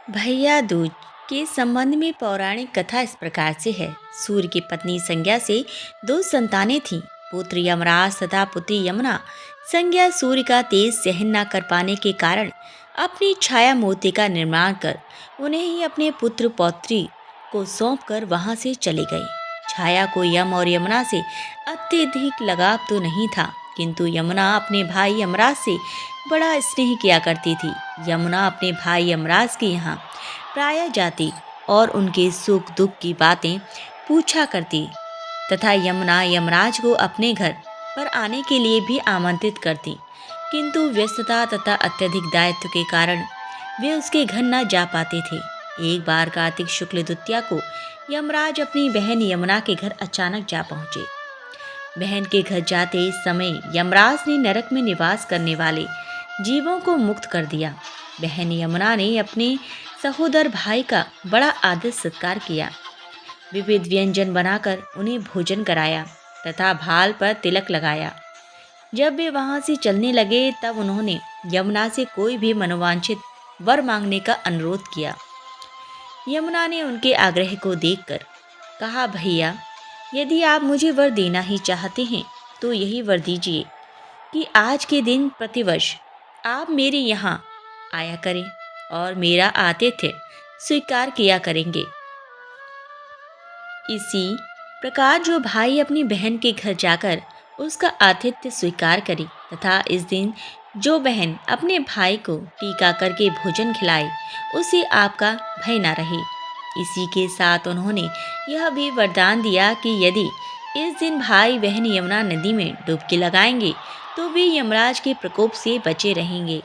भैया दूज के संबंध में पौराणिक कथा इस प्रकार से है। सूर्य की पत्नी संज्ञा से दो संतानें थीं, पुत्र यमराज तथा पुत्री यमुना। संज्ञा सूर्य का तेज सहन न कर पाने के कारण अपनी छाया मूर्ति का निर्माण कर उन्हें ही अपने पुत्र पौत्री को सौंप कर वहां से चली गई। छाया को यम और यमुना से अत्यधिक लगाव तो नहीं था, किंतु यमुना अपने भाई यमराज से बड़ा स्नेह किया करती थी। यमुना अपने भाई यमराज के यहाँ प्रायः जाती और उनके सुख दुख की बातें पूछा करती तथा यमुना यमराज को अपने घर पर आने के लिए भी आमंत्रित करती, किंतु व्यस्तता तथा अत्यधिक दायित्व के कारण वे उसके घर न जा पाते थे। एक बार कार्तिक शुक्ल द्वितीया को यमराज अपनी बहन यमुना के घर अचानक जा पहुंचे। बहन के घर जाते समय यमराज ने नरक में निवास करने वाले जीवों को मुक्त कर दिया। बहन यमुना ने अपने सहोदर भाई का बड़ा आदर सत्कार किया, विविध व्यंजन बनाकर उन्हें भोजन कराया तथा भाल पर तिलक लगाया। जब वे वहां से चलने लगे तब उन्होंने यमुना से कोई भी मनोवांछित वर मांगने का अनुरोध किया। यमुना ने उनके आग्रह को देखकर कहा, भैया यदि आप मुझे वर देना ही चाहते हैं तो यही वर दीजिए कि आज के दिन प्रतिवर्ष आप मेरे यहाँ आया करें और मेरा आतिथ्य स्वीकार किया करेंगे। इसी प्रकार जो भाई अपनी बहन के घर जाकर उसका आतिथ्य स्वीकार करे तथा इस दिन जो बहन अपने भाई को टीका करके भोजन खिलाए उसे आपका भय न रहे। इसी के साथ उन्होंने यह भी वरदान दिया कि यदि इस दिन भाई बहन यमुना नदी में डुबकी लगाएंगे तो वे यमराज के प्रकोप से बचे रहेंगे।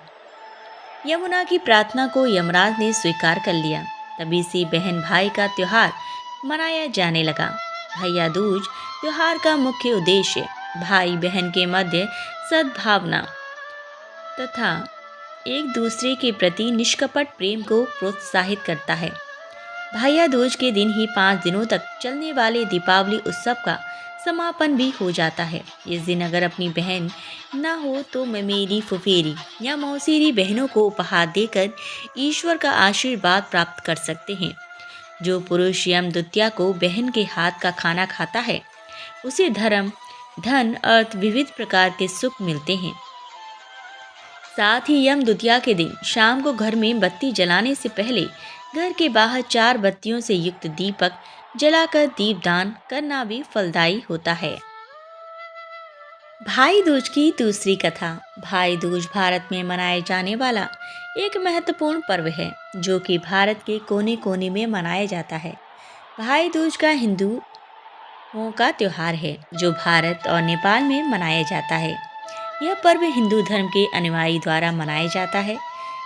यमुना की प्रार्थना को यमराज ने स्वीकार कर लिया। तभी से बहन भाई का त्योहार मनाया जाने लगा। भैया दूज त्योहार का मुख्य उद्देश्य भाई बहन के मध्य सद्भावना तथा एक दूसरे के प्रति निष्कपट प्रेम को प्रोत्साहित करता है। भैया दूज के दिन ही 5 दिनों तक चलने वाले दीपावली उत्सव का समापन भी हो जाता है। इस दिन अगर अपनी बहन न हो तो मेरी फुफेरी या मौसेरी बहनों को उपहार देकर ईश्वर का आशीर्वाद प्राप्त कर सकते हैं। जो पुरुष यम द्वितीया को बहन के हाथ का खाना खाता है उसे धर्म, धन, अर्थ, विविध प्रकार के सुख मिलते हैं। साथ ही यम द्वितीया के दिन शाम को घर में बत्ती जलाने से पहले घर के बाहर 4 बत्तियों से युक्त दीपक जलाकर दीपदान करना भी फलदायी होता है। भाई दूज की दूसरी कथा। भाई दूज भारत में मनाए जाने वाला एक महत्वपूर्ण पर्व है जो कि भारत के कोने कोने में मनाया जाता है। भाई दूज का हिंदुओं का त्योहार है जो भारत और नेपाल में मनाया जाता है। यह पर्व हिंदू धर्म के अनुयायी द्वारा मनाया जाता है।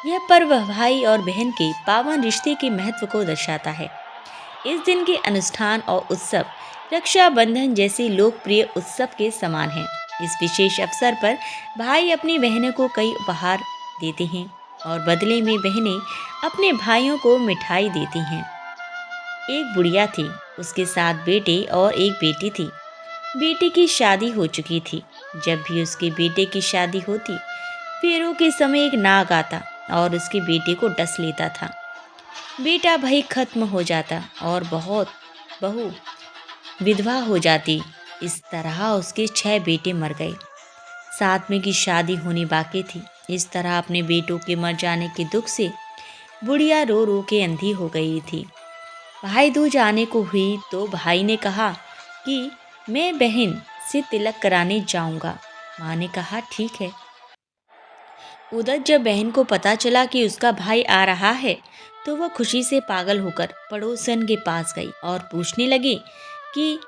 यह पर्व भाई और बहन के पावन रिश्ते के महत्व को दर्शाता है। इस दिन के अनुष्ठान और उत्सव रक्षाबंधन जैसे लोकप्रिय उत्सव के समान हैं। इस विशेष अवसर पर भाई अपनी बहनों को कई उपहार देते हैं और बदले में बहनें अपने भाइयों को मिठाई देती हैं। एक बुढ़िया थी, उसके 7 बेटे और एक बेटी थी। बेटे की शादी हो चुकी थी। जब भी उसके बेटे की शादी होती, फेरों के समय एक नाग आता और उसके बेटे को डस लेता था। बेटा भई खत्म हो जाता और बहू विधवा हो जाती। इस तरह उसके 6 बेटे मर गए। 7वें की शादी होनी बाकी थी। इस तरह अपने बेटों के मर जाने के दुख से बुढ़िया रो रो के अंधी हो गई थी। भाई दूज आने को हुई तो भाई ने कहा कि मैं बहन से तिलक कराने जाऊंगा। माँ ने कहा ठीक है। उधर जब बहन को पता चला कि उसका भाई आ रहा है तो वह खुशी से पागल होकर पड़ोसन के पास गई और पूछने लगी कि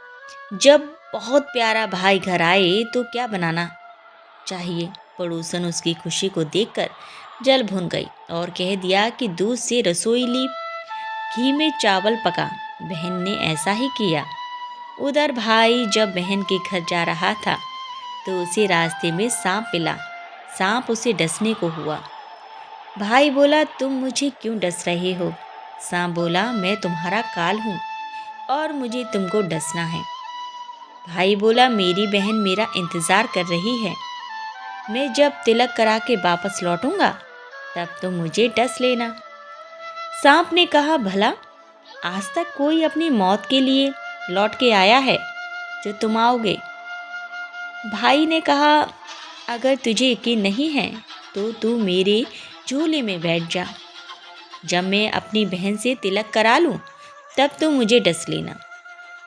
जब बहुत प्यारा भाई घर आए तो क्या बनाना चाहिए। पड़ोसन उसकी खुशी को देखकर जल भुन गई और कह दिया कि दूध से रसोई ली, घी में चावल पका। बहन ने ऐसा ही किया। उधर भाई जब बहन के घर जा रहा था तो उसे रास्ते में सांप मिला। सांप उसे डसने को हुआ। भाई बोला, तुम मुझे क्यों डस रहे हो। सांप बोला, मैं तुम्हारा काल हूँ और मुझे तुमको डसना है। भाई बोला, मेरी बहन मेरा इंतज़ार कर रही है। मैं जब तिलक करा के वापस लौटूंगा तब तुम मुझे डस लेना। सांप ने कहा, भला आज तक कोई अपनी मौत के लिए लौट के आया है जो तुम आओगे? भाई ने कहा, अगर तुझे यकीन नहीं है तो तू मेरे झूले में बैठ जा। जब मैं अपनी बहन से तिलक करा लूं तब तू मुझे डस लेना।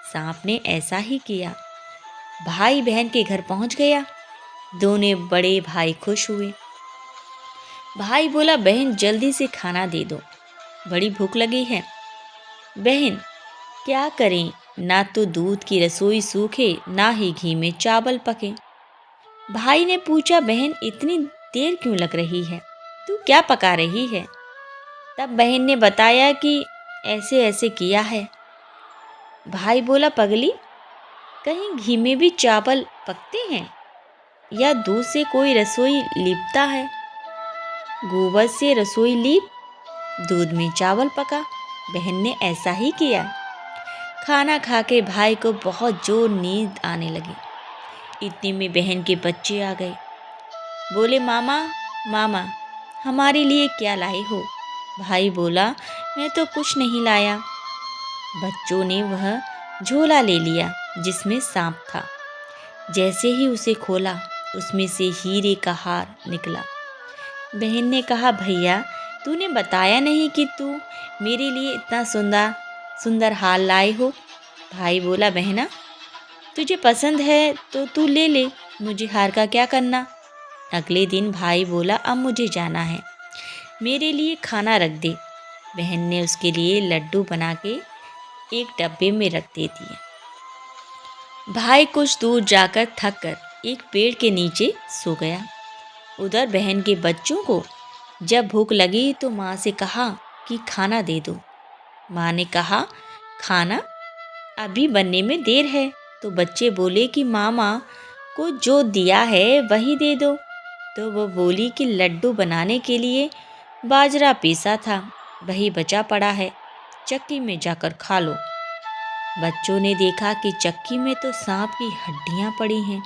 सांप ने ऐसा ही किया। भाई बहन के घर पहुंच गया। दोनों बड़े भाई खुश हुए। भाई बोला, बहन जल्दी से खाना दे दो, बड़ी भूख लगी है। बहन, क्या करें, ना तो दूध की रसोई सूखे ना ही घी में चावल पके। भाई ने पूछा, बहन इतनी देर क्यों लग रही है, तू क्या पका रही है? तब बहन ने बताया कि ऐसे ऐसे किया है। भाई बोला, पगली, कहीं घी में भी चावल पकते हैं या दूध से कोई रसोई लीपता है? गोबर से रसोई लीप, दूध में चावल पका। बहन ने ऐसा ही किया। खाना खा के भाई को बहुत जोर नींद आने लगी। इतने में बहन के बच्चे आ गए। बोले, मामा मामा, हमारे लिए क्या लाए हो? भाई बोला, मैं तो कुछ नहीं लाया। बच्चों ने वह झोला ले लिया जिसमें सांप था। जैसे ही उसे खोला उसमें से हीरे का हार निकला। बहन ने कहा, भैया तूने बताया नहीं कि तू मेरे लिए इतना सुंदर सुंदर हार लाए हो। भाई बोला, बहना तुझे पसंद है तो तू ले ले, मुझे हार का क्या करना। अगले दिन भाई बोला, अब मुझे जाना है, मेरे लिए खाना रख दे। बहन ने उसके लिए लड्डू बना के एक डब्बे में रख दे दिए। भाई कुछ दूर जाकर थक कर एक पेड़ के नीचे सो गया। उधर बहन के बच्चों को जब भूख लगी तो माँ से कहा कि खाना दे दो। माँ ने कहा, खाना अभी बनने में देर है। तो बच्चे बोले कि मामा को जो दिया है वही दे दो। तो वो बोली कि लड्डू बनाने के लिए बाजरा पीसा था, वही बचा पड़ा है, चक्की में जाकर खा लो। बच्चों ने देखा कि चक्की में तो सांप की हड्डियां पड़ी हैं।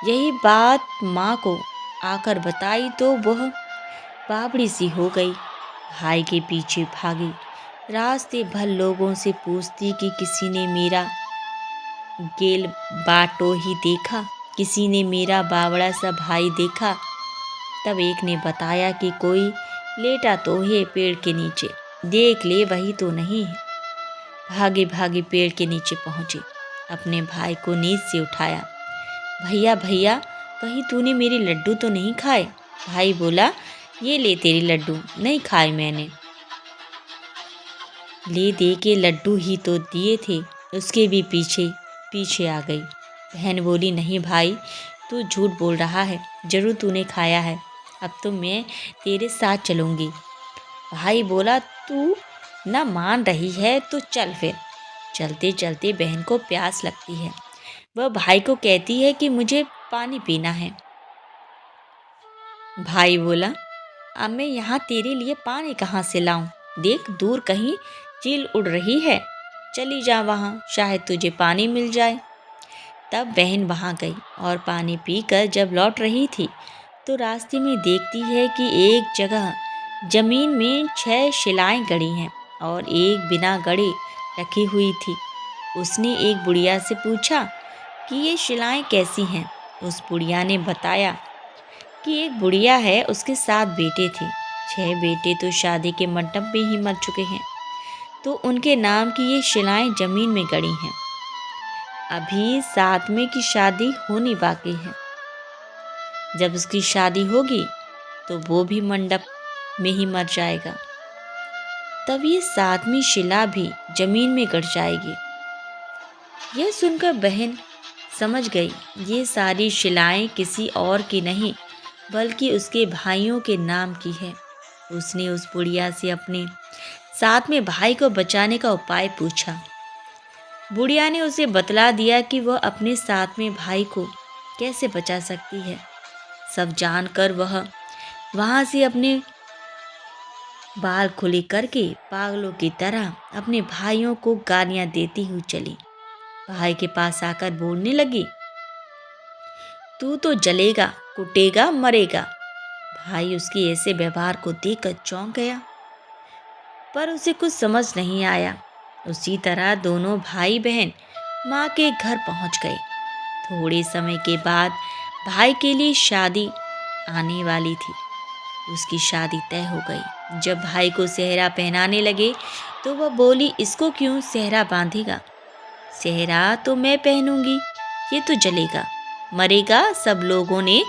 यही बात माँ को आकर बताई तो वह बावड़ी सी हो गई। भाई के पीछे भागी, रास्ते भर लोगों से पूछती कि किसी ने मेरा गेल बाटो ही देखा, किसी ने मेरा बावड़ा सा भाई देखा। तब एक ने बताया कि कोई लेटा तो है पेड़ के नीचे, देख ले वही तो नहीं है। भागे भागे पेड़ के नीचे पहुँचे, अपने भाई को नींद से उठाया। भैया भैया, कहीं तूने मेरे लड्डू तो नहीं खाए? भाई बोला, ये ले तेरे लड्डू, नहीं खाए मैंने। ले दे के लड्डू ही तो दिए थे, उसके भी पीछे पीछे आ गई। बहन बोली, नहीं भाई, तू झूठ बोल रहा है, जरूर तूने खाया है, अब तो मैं तेरे साथ चलूँगी। भाई बोला, तू ना मान रही है तो चल फिर। चलते चलते बहन को प्यास लगती है। वह भाई को कहती है कि मुझे पानी पीना है। भाई बोला, अब मैं यहाँ तेरे लिए पानी कहाँ से लाऊं? देख दूर कहीं चील उड़ रही है, चली जा वहाँ, शायद तुझे पानी मिल जाए। तब बहन वहाँ गई और पानी पीकर जब लौट रही थी तो रास्ते में देखती है कि एक जगह जमीन में 6 शिलाएं गड़ी हैं और एक बिना गड़े रखी हुई थी। उसने एक बुढ़िया से पूछा कि ये शिलाएं कैसी हैं। उस बुढ़िया ने बताया कि एक बुढ़िया है, उसके 7 बेटे थे। 6 बेटे तो शादी के मंडप में ही मर चुके हैं, तो उनके नाम की ये शिलाएं जमीन में गड़ी हैं। अभी 7वें की शादी होनी बाकी है। जब उसकी शादी होगी तो वो भी मंडप में ही मर जाएगा, तब ये 7वीं शिला भी जमीन में गड़ जाएगी। यह सुनकर बहन समझ गई ये सारी शिलाएं किसी और की नहीं बल्कि उसके भाइयों के नाम की है। उसने उस बुढ़िया से अपने 7वें भाई को बचाने का उपाय पूछा। बुढ़िया ने उसे बतला दिया कि वह अपने 7वें भाई को कैसे बचा सकती है। सब जानकर वह वहाँ से अपने बाल खुले करके पागलों की तरह अपने भाइयों को गालियाँ देती हुई चली। भाई के पास आकर बोलने लगी, तू तो जलेगा, कुटेगा, मरेगा। भाई उसके ऐसे व्यवहार को देखकर चौंक गया। पर उसे कुछ समझ नहीं आया। उसी तरह दोनों भाई बहन माँ के घर पहुँच गए। थोड़े समय के बाद भाई के लिए शादी आने वाली थी। उसकी शादी तय हो गई। जब भाई को सेहरा पहनाने लगे तो वह बोली, इसको क्यों सेहरा बांधेगा? सेहरा तो मैं पहनूंगी, ये तो जलेगा मरेगा। सब लोगों ने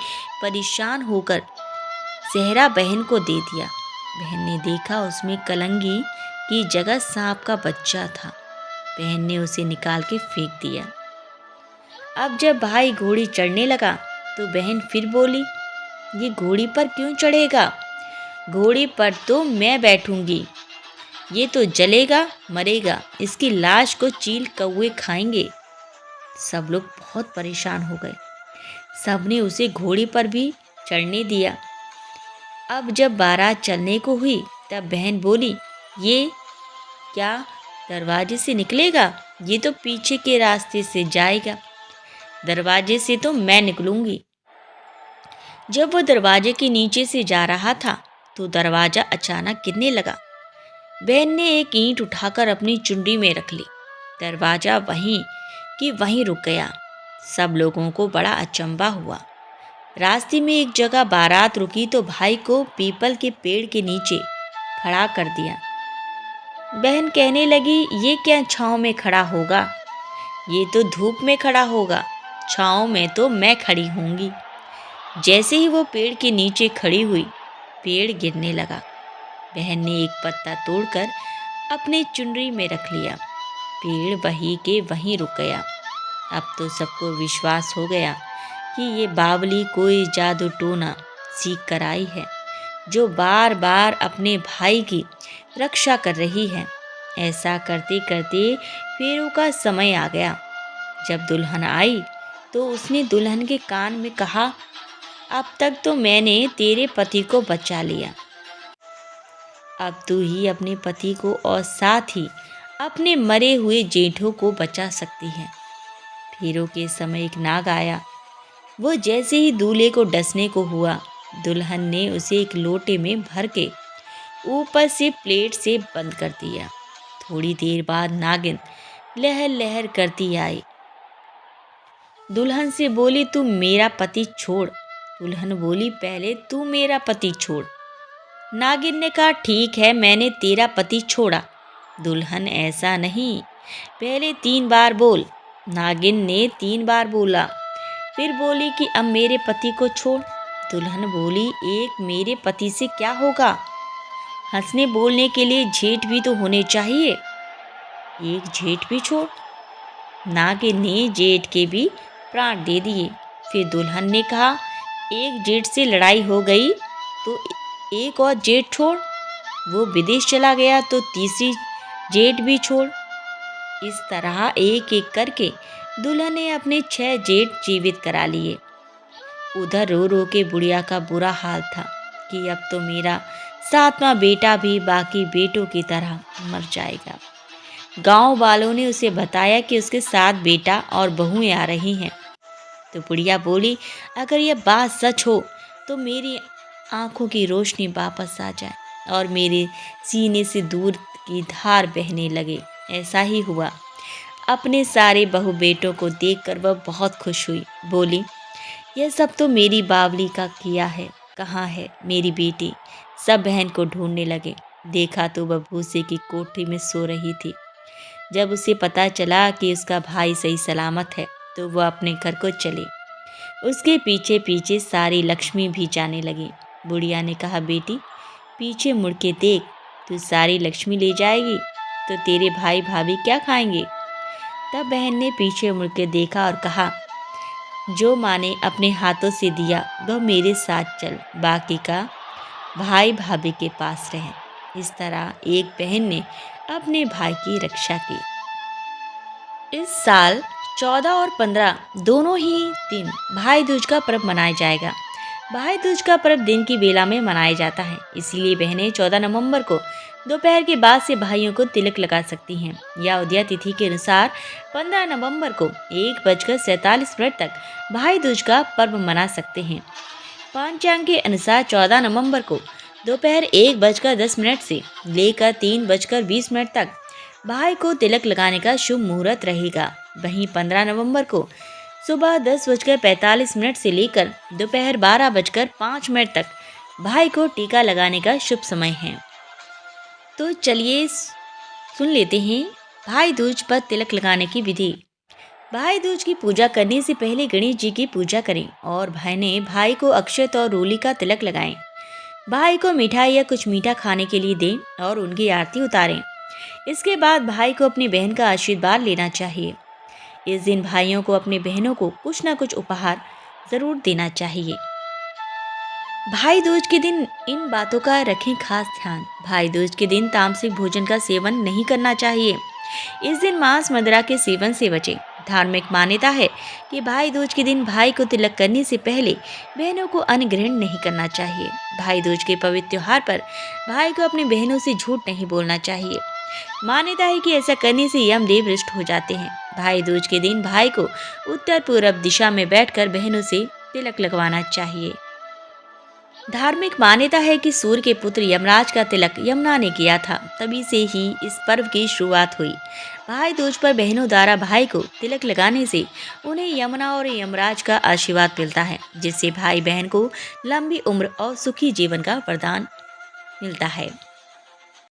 परेशान होकर सेहरा बहन को दे दिया। बहन ने देखा उसमें कलंगी की जगह सांप का बच्चा था। बहन ने उसे निकाल के फेंक दिया। अब जब भाई घोड़ी चढ़ने लगा तो बहन फिर बोली, ये घोड़ी पर क्यों चढ़ेगा? घोड़ी पर तो मैं बैठूंगी, ये तो जलेगा मरेगा, इसकी लाश को चील कौवे खाएंगे। सब लोग बहुत परेशान हो गए। सबने उसे घोड़ी पर भी चढ़ने दिया। अब जब बारात चलने को हुई तब बहन बोली, ये क्या दरवाजे से निकलेगा? ये तो पीछे के रास्ते से जाएगा। दरवाजे से तो मैं निकलूंगी। जब वो दरवाजे के नीचे से जा रहा था तो दरवाजा अचानक गिरने लगा। बहन ने एक ईंट उठाकर अपनी चुंडी में रख ली। दरवाजा वहीं कि वहीं रुक गया। सब लोगों को बड़ा अचंभा हुआ। रास्ते में एक जगह बारात रुकी तो भाई को पीपल के पेड़ के नीचे खड़ा कर दिया। बहन कहने लगी, ये क्या छांव में खड़ा होगा? ये तो धूप में खड़ा होगा। छांव में तो मैं खड़ी होंगी। जैसे ही वो पेड़ के नीचे खड़ी हुई, पेड़ गिरने लगा। बहन ने एक पत्ता तोड़कर अपने चुनरी में रख लिया। पेड़ वहीं के वहीं रुक गया। अब तो सबको विश्वास हो गया कि ये बावली कोई जादू टोना सीख कर आई है, जो बार बार अपने भाई की रक्षा कर रही है। ऐसा करते करते फेरों का समय आ गया। जब दुल्हन आई तो उसने दुल्हन के कान में कहा, अब तक तो मैंने तेरे पति को बचा लिया, अब तू ही अपने पति को और साथ ही अपने मरे हुए जेठों को बचा सकती है। फेरों के समय एक नाग आया। वो जैसे ही दूल्हे को डसने को हुआ, दुल्हन ने उसे एक लोटे में भर के ऊपर से प्लेट से बंद कर दिया। थोड़ी देर बाद नागिन लहर लहर करती आई। दुल्हन से बोली, तू मेरा पति छोड़। दुल्हन बोली, पहले तू मेरा पति छोड़। नागिन ने कहा, ठीक है, मैंने तेरा पति छोड़ा। दुल्हन, ऐसा नहीं, पहले 3 बार बोल। नागिन ने 3 बार बोला। फिर बोली कि अब मेरे पति को छोड़। दुल्हन बोली, एक मेरे पति से क्या होगा? हंसने बोलने के लिए जेठ भी तो होने चाहिए। एक जेठ भी छोड़। नागिन ने जेठ के भी प्राण दे दिए। फिर दुल्हन ने कहा, एक जेठ से लड़ाई हो गई तो एक और जेठ छोड़। वो विदेश चला गया तो तीसरी जेठ भी छोड़। इस तरह एक एक करके दुल्हन ने अपने 6 जेठ जीवित करा लिए। उधर रो रो के बुढ़िया का बुरा हाल था कि अब तो मेरा 7वां बेटा भी बाकी बेटों की तरह मर जाएगा। गांव वालों ने उसे बताया कि उसके 7 बेटा और बहुएं आ रही हैं। तो बुढ़िया बोली, अगर यह बात सच हो तो मेरी आंखों की रोशनी वापस आ जाए और मेरे सीने से दूध की धार बहने लगे। ऐसा ही हुआ। अपने सारे बहू बेटों को देखकर वह बहुत खुश हुई। बोली, यह सब तो मेरी बावली का किया है। कहाँ है मेरी बेटी? सब बहन को ढूंढने लगे। देखा तो वह भूसे की कोठी में सो रही थी। जब उसे पता चला कि उसका भाई सही सलामत है तो वह अपने घर को चली। उसके पीछे पीछे सारी लक्ष्मी भी जाने लगी। बुढ़िया ने कहा, बेटी पीछे मुड़ के देख, तू सारी लक्ष्मी ले जाएगी तो तेरे भाई भाभी क्या खाएंगे? तब बहन ने पीछे मुड़ के देखा और कहा, जो माँ ने अपने हाथों से दिया वह मेरे साथ चल, बाकी का भाई भाभी के पास रहे। इस तरह एक बहन ने अपने भाई की रक्षा की। इस साल 14 और 15 दोनों ही दिन भाई दूज का पर्व मनाया जाएगा। भाई दूज का पर्व दिन की बेला में मनाया जाता है, इसीलिए बहनें 14 नवंबर को दोपहर के बाद से भाइयों को तिलक लगा सकती हैं या उदया तिथि के अनुसार 15 नवंबर को 1:47 तक भाई दूज का पर्व मना सकते हैं। पंचांग के अनुसार 14 नवंबर को दोपहर 1:10 से लेकर 3:20 तक भाई को तिलक लगाने का शुभ मुहूर्त रहेगा। वहीं 15 नवंबर को सुबह 10:45 से लेकर दोपहर 12:05 तक भाई को टीका लगाने का शुभ समय है। तो चलिए सुन लेते हैं भाई दूज पर तिलक लगाने की विधि। भाई दूज की पूजा करने से पहले गणेश जी की पूजा करें और भाई को अक्षत और रोली का तिलक लगाएं। भाई को मिठाई या कुछ मीठा खाने के लिए दें और उनकी आरती उतारें। इसके बाद भाई को अपनी बहन का आशीर्वाद लेना चाहिए। इस दिन भाइयों को अपनी बहनों को कुछ ना कुछ उपहार जरूर देना चाहिए। भाई दूज के दिन इन बातों का रखें खास ध्यान। भाई दूज के दिन तामसिक भोजन का सेवन नहीं करना चाहिए। इस दिन मांस मदिरा के सेवन से बचें। धार्मिक मान्यता है कि भाई दूज के दिन भाई को तिलक करने से पहले बहनों को अन्न ग्रहण नहीं करना चाहिए। भाई दूज के पवित्र त्योहार पर भाई को अपनी बहनों से झूठ नहीं बोलना चाहिए। मान्यता है कि ऐसा करने से यमदेव रुष्ट हो जाते हैं। भाई दूज के दिन भाई को उत्तर पूर्व दिशा में बैठकर बहनों से तिलक लगवाना चाहिए। धार्मिक मान्यता है कि सूर्य के पुत्र यमराज का तिलक यमुना ने किया था, तभी से ही इस पर्व की शुरुआत हुई। भाई दूज पर बहनों द्वारा भाई को तिलक लगाने से उन्हें यमुना और यमराज का आशीर्वाद मिलता है, जिससे भाई बहन को लंबी उम्र और सुखी जीवन का वरदान मिलता है।